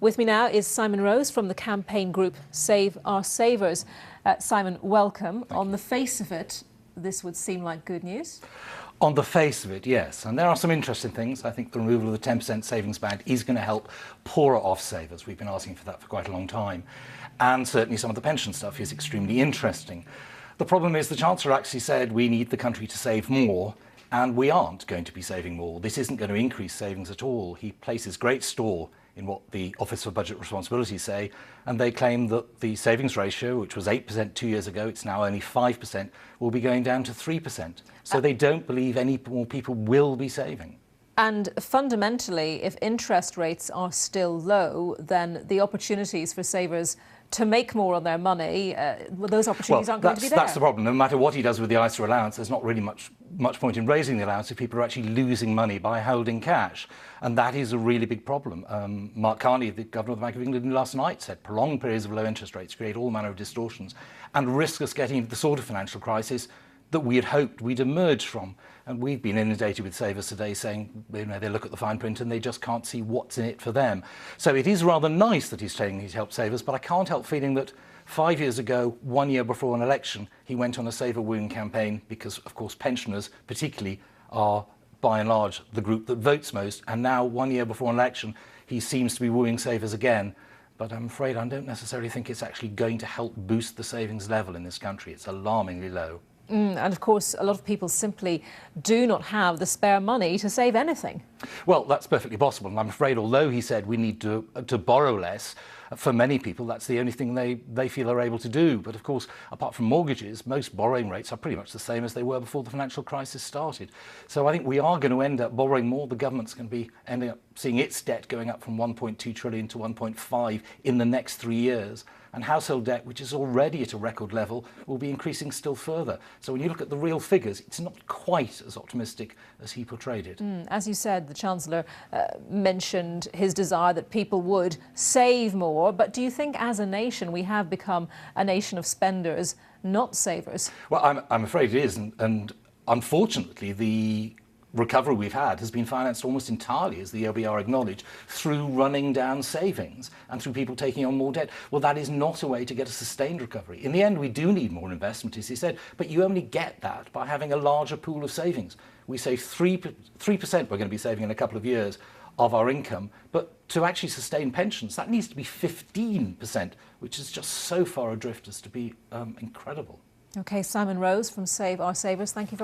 With me now is Simon Rose from the campaign group Save Our Savers. Simon, welcome. On the face of it, this would seem like good news. On the face of it, yes. And there are some interesting things. I think the removal of the 10% savings band is going to help poorer off savers. We've been asking for that for quite a long time. And certainly some of the pension stuff is extremely interesting. The problem is the Chancellor actually said we need the country to save more, and we aren't going to be saving more. This isn't going to increase savings at all. He places great store in what the Office for Budget Responsibility say, and they claim that the savings ratio, which was 8% 2 years ago, it's now only 5%, will be going down to 3%. So they don't believe any more people will be saving. And fundamentally, if interest rates are still low, then the opportunities for savers to make more on their money, those opportunities aren't going to be there. That's the problem. No matter what he does with the ISA allowance, there's not really much point in raising the allowance if people are actually losing money by holding cash. And that is a really big problem. Mark Carney, the Governor of the Bank of England, last night said prolonged periods of low interest rates create all manner of distortions and risk us getting into the sort of financial crisis that we had hoped we'd emerge from. And we've been inundated with savers today saying, you know, they look at the fine print and they just can't see what's in it for them. So it is rather nice that he's saying he's helped savers, but I can't help feeling that 5 years ago, 1 year before an election, he went on a Save a Wound campaign because, of course, pensioners particularly are, by and large, the group that votes most. And now, 1 year before an election, he seems to be wooing savers again. But I'm afraid I don't necessarily think it's actually going to help boost the savings level in this country. It's alarmingly low. And of course, a lot of people simply do not have the spare money to save anything. Well, that's perfectly possible. And I'm afraid, although he said we need to borrow less, for many people, that's the only thing they feel are able to do. But of course, apart from mortgages, most borrowing rates are pretty much the same as they were before the financial crisis started. So I think we are going to end up borrowing more. The government's going to be ending up seeing its debt going up from 1.2 trillion to 1.5 in the next 3 years. And household debt, which is already at a record level, will be increasing still further. So when you look at the real figures, it's not quite as optimistic as he portrayed it. As you said, the Chancellor mentioned his desire that people would save more. But do you think as a nation we have become a nation of spenders, not savers? Well, I'm afraid it is. And unfortunately, the recovery we've had has been financed almost entirely, as the OBR acknowledged, through running down savings and through people taking on more debt. Well, that is not a way to get a sustained recovery. In the end, we do need more investment, as he said, but you only get that by having a larger pool of savings. We say 3% we're going to be saving in a couple of years of our income, but to actually sustain pensions, that needs to be 15%, which is just so far adrift as to be incredible. OK, Simon Rose from Save Our Savers, thank you very much.